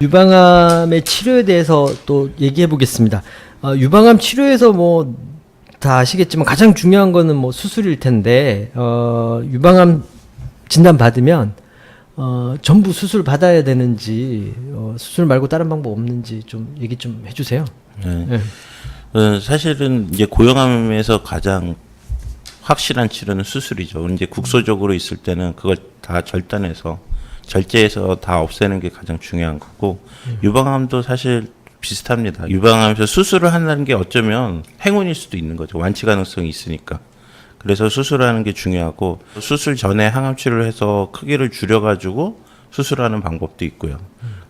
유방암의 치료에 대해서 또 얘기해 보겠습니다. 유방암 치료에서 뭐 다 아시겠지만 가장 중요한 거는 뭐 수술일 텐데 유방암 진단 받으면 전부 수술 받아야 되는지 수술 말고 다른 방법 없는지 좀 얘기 좀 해주세요. 네. 네. 사실은 이제 고형암에서 가장 확실한 치료는 수술이죠. 이제 국소적으로 있을 때는 그걸 다 절단해서 절제해서 다 없애는 게 가장 중요한 거고 유방암도 사실 비슷합니다. 유방암에서 수술을 한다는 게 어쩌면 행운일 수도 있는 거죠. 완치 가능성이 있으니까. 그래서 수술하는 게 중요하고 수술 전에 항암 치료를 해서 크기를 줄여가지고 수술하는 방법도 있고요.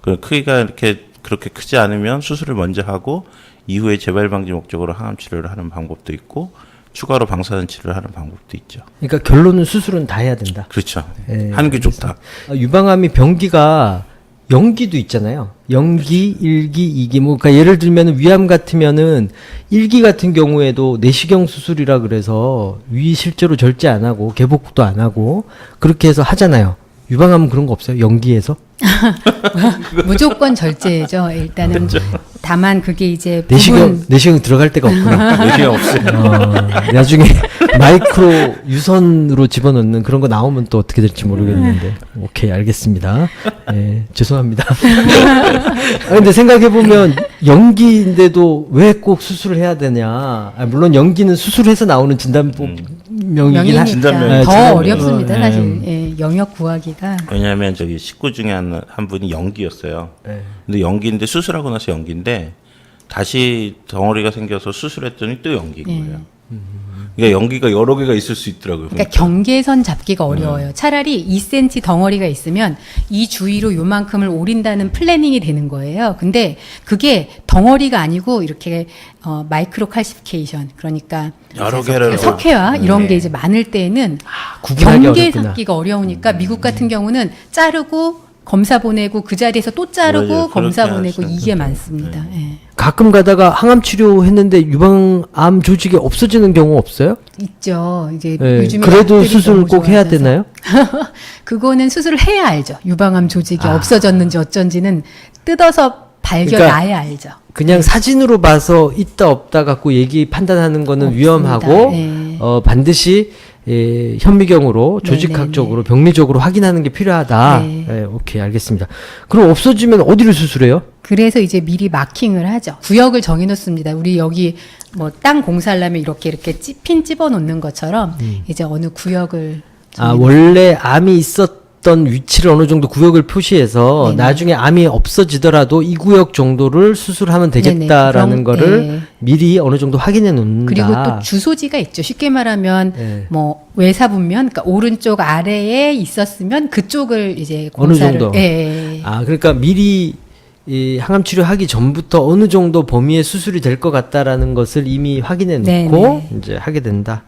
그 크기가 이렇게 그렇게 크지 않으면 수술을 먼저 하고 이후에 재발 방지 목적으로 항암 치료를 하는 방법도 있고 추가로 방사선 치료를 하는 방법도 있죠. 그러니까 결론은 수술은 다 해야 된다. 그렇죠. 네, 하는 게 좋다. 유방암이 병기가 연기도 있잖아요. 연기, 1기, 2기. 뭐, 그러니까 예를 들면 위암 같으면은 1기 같은 경우에도 내시경 수술이라 그래서 위 실제로 절제 안 하고 개복도 안 하고 그렇게 해서 하잖아요. 유방암은 그런 거 없어요? 연기에서? 무조건 절제죠. 일단은 그렇죠. 다만 그게 이제 내시경 들어갈 데가 없구나. 내시경 없어요. 나중에 마이크로 유선으로 집어넣는 그런 거 나오면 또 어떻게 될지 모르겠는데. 오케이, 알겠습니다. 네, 죄송합니다. 근데 생각해보면 연기인데도 왜 꼭 수술을 해야 되냐. 물론 연기는 수술해서 나오는 진단법명이긴 명이니까 진단명이 더 어렵습니다. 네. 사실 예, 영역 구하기가. 왜냐하면 저기 식구 중에 한 분이 연기였어요. 네. 근데 연기인데 수술하고 나서 연기인데 다시 덩어리가 생겨서 수술했더니 또 연기인 네. 거예요. 그러니까 연기가 여러 개가 있을 수 있더라고요. 그러니까 경계선 잡기가 어려워요. 차라리 2cm 덩어리가 있으면 이 주위로 요만큼을 오린다는 플래닝이 되는 거예요. 근데 그게 덩어리가 아니고 이렇게 마이크로 칼시피케이션 그러니까 여러 개를 석회화 이런 게 이제 많을 때에는 구분하기 경계 어렵구나. 잡기가 어려우니까 미국 같은 경우는 자르고 검사 보내고 그 자리에서 또 자르고 맞아요. 검사 그렇게 보내고 하시는 이게 분들. 많습니다. 예. 가끔 가다가 항암 치료했는데 유방암 조직이 없어지는 경우 없어요? 있죠. 이제 네. 요즘에 그래도 약들이 수술 너무 꼭 해야 좋아져서. 되나요? 그거는 수술을 해야 알죠. 유방암 조직이 없어졌는지 어쩐지는 뜯어서 발견해야 알죠. 그냥 사진으로 봐서 있다 없다 갖고 얘기 판단하는 거는 없습니다. 위험하고 네. 반드시 현미경으로 조직학적으로 병리적으로 확인하는 게 필요하다. 네. 오케이, 알겠습니다. 그럼 없어지면 어디를 수술해요? 그래서 이제 미리 마킹을 하죠. 구역을 정해놓습니다. 우리 여기 뭐 땅 공사하려면 이렇게 핀 집어놓는 것처럼 이제 어느 구역을 원래 암이 있었던 위치를 어느 정도 구역을 표시해서 네네. 나중에 암이 없어지더라도 이 구역 정도를 수술하면 되겠다라는 그럼, 거를 네. 미리 어느 정도 확인해 놓는다. 그리고 또 주소지가 있죠. 쉽게 말하면 네. 뭐 외사분면, 그러니까 오른쪽 아래에 있었으면 그쪽을 이제 어느 공사를 정도? 예. 그러니까 미리 이 항암 치료하기 전부터 어느 정도 범위의 수술이 될 것 같다라는 것을 이미 확인해 놓고 네네. 이제 하게 된다.